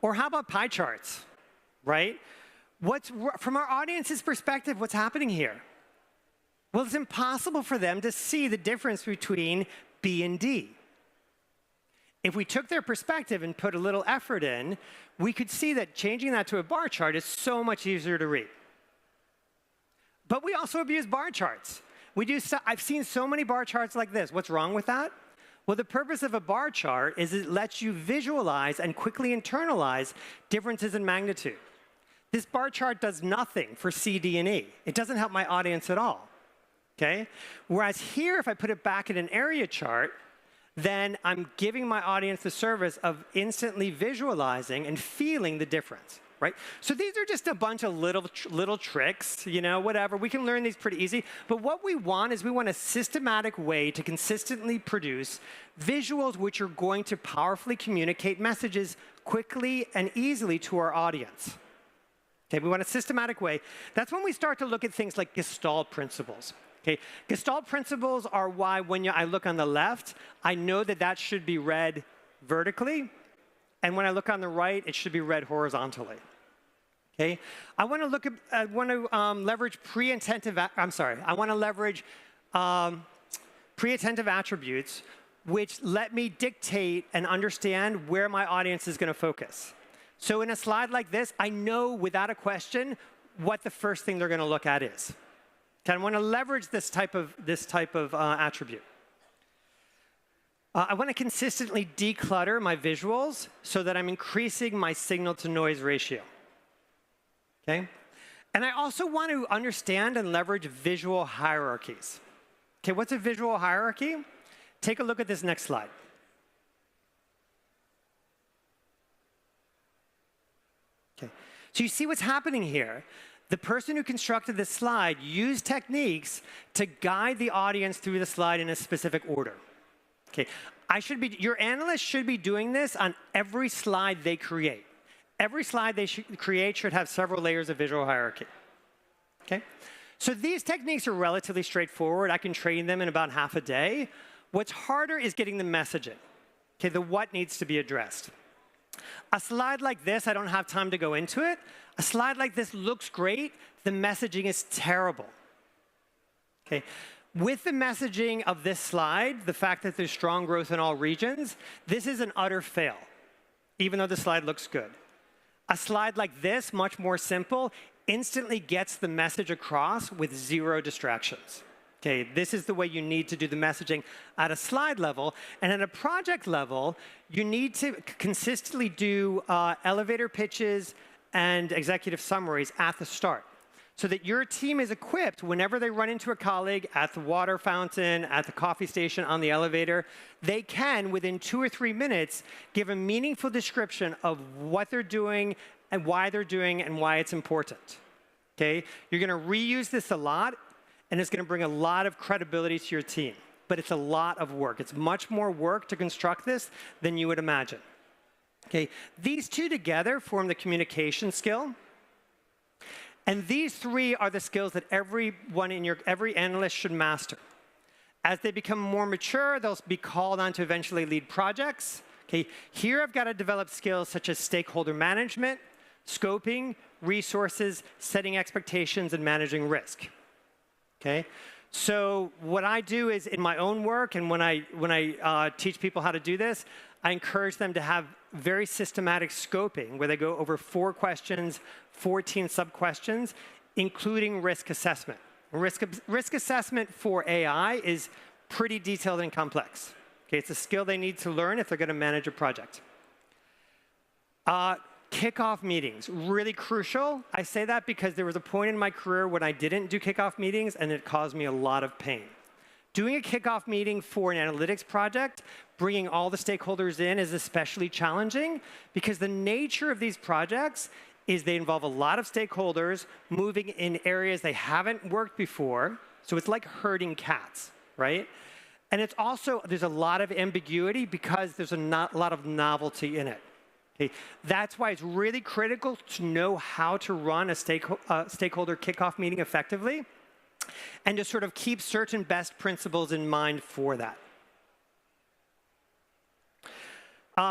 Or how about pie charts, right? From our audience's perspective, what's happening here? Well, it's impossible for them to see the difference between B and D. If we took their perspective and put a little effort in, we could see that changing that to a bar chart is so much easier to read. But we also abuse bar charts. I've seen so many bar charts like this. What's wrong with that? Well, the purpose of a bar chart is it lets you visualize and quickly internalize differences in magnitude. This bar chart does nothing for C, D, and E. It doesn't help my audience at all. Okay? Whereas here, if I put it back in an area chart, then I'm giving my audience the service of instantly visualizing and feeling the difference, right? So these are just a bunch of little tricks, whatever. We can learn these pretty easy. But what we want is we want a systematic way to consistently produce visuals which are going to powerfully communicate messages quickly and easily to our audience. Okay, we want a systematic way. That's when we start to look at things like Gestalt principles. Okay, Gestalt principles are why when I look on the left, I know that that should be read vertically, and when I look on the right, it should be read horizontally. Okay, I want to leverage pre-attentive attributes, which let me dictate and understand where my audience is going to focus. So in a slide like this, I know without a question what the first thing they're going to look at is. Okay, I want to leverage this type of attribute. I want to consistently declutter my visuals so that I'm increasing my signal-to-noise ratio. Okay? And I also want to understand and leverage visual hierarchies. Okay, what's a visual hierarchy? Take a look at this next slide. Okay, so you see what's happening here. The person who constructed this slide used techniques to guide the audience through the slide in a specific order. Okay, your analyst should be doing this on every slide they create. Every slide they create should have several layers of visual hierarchy. Okay, so these techniques are relatively straightforward. I can train them in about half a day. What's harder is getting the messaging. Okay, the what needs to be addressed. A slide like this, I don't have time to go into it. A slide like this looks great. The messaging is terrible. Okay. With the messaging of this slide, the fact that there's strong growth in all regions, this is an utter fail, even though the slide looks good. A slide like this, much more simple, instantly gets the message across with zero distractions. Okay, this is the way you need to do the messaging at a slide level. And at a project level, you need to consistently do elevator pitches and executive summaries at the start so that your team is equipped whenever they run into a colleague at the water fountain, at the coffee station, on the elevator, they can, within 2 or 3 minutes, give a meaningful description of what they're doing and why they're doing and why it's important. Okay? You're going to reuse this a lot, and it's going to bring a lot of credibility to your team. But it's a lot of work. It's much more work to construct this than you would imagine. Okay, these two together form the communication skill. And these three are the skills that every analyst should master. As they become more mature, they'll be called on to eventually lead projects. Okay, here I've got to develop skills such as stakeholder management, scoping, resources, setting expectations, and managing risk. Okay, so what I do is in my own work, and when I teach people how to do this, I encourage them to have very systematic scoping where they go over 4 questions, 14 sub-questions, including risk assessment. Risk assessment for AI is pretty detailed and complex. Okay, it's a skill they need to learn if they're going to manage a project. Kickoff meetings, really crucial. I say that because there was a point in my career when I didn't do kickoff meetings, and it caused me a lot of pain. Doing a kickoff meeting for an analytics project, bringing all the stakeholders in, is especially challenging because the nature of these projects is they involve a lot of stakeholders moving in areas they haven't worked before. So it's like herding cats, right? And it's also, there's a lot of ambiguity because there's a lot of novelty in it. Okay? That's why it's really critical to know how to run a stakeholder kickoff meeting effectively, and to sort of keep certain best principles in mind for that.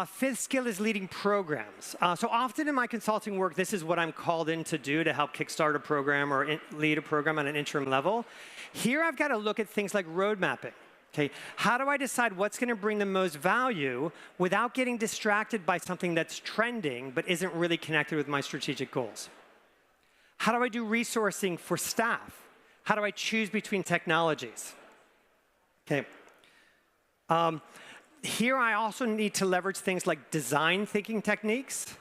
Fifth skill is leading programs. So often in my consulting work, this is what I'm called in to do to help kickstart a program or lead a program on an interim level. Here I've got to look at things like road mapping. Okay, how do I decide what's going to bring the most value without getting distracted by something that's trending but isn't really connected with my strategic goals? How do I do resourcing for staff? How do I choose between technologies? Okay. Here I also need to leverage things like design thinking techniques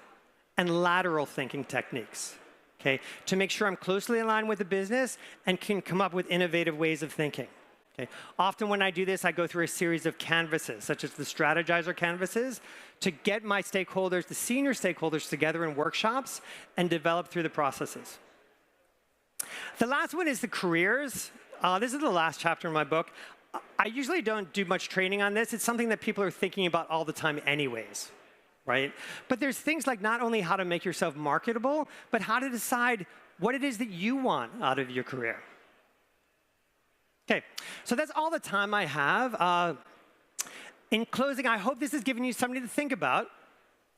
and lateral thinking techniques, okay, to make sure I'm closely aligned with the business and can come up with innovative ways of thinking. Okay. Often when I do this, I go through a series of canvases, such as the strategizer canvases, to get my stakeholders, the senior stakeholders, together in workshops and develop through the processes. The last one is the careers. This is the last chapter in my book. I usually don't do much training on this. It's something that people are thinking about all the time anyways, right? But there's things like not only how to make yourself marketable, but how to decide what it is that you want out of your career. Okay, so that's all the time I have. In closing, I hope this has given you something to think about,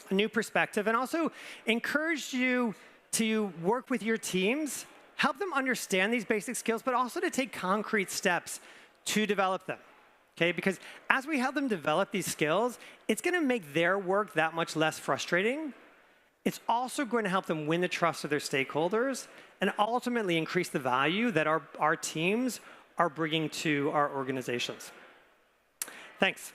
a new perspective, and also encouraged you to work with your teams, help them understand these basic skills, but also to take concrete steps to develop them, okay? Because as we help them develop these skills, it's going to make their work that much less frustrating. It's also going to help them win the trust of their stakeholders and ultimately increase the value that our teams are bringing to our organizations. Thanks.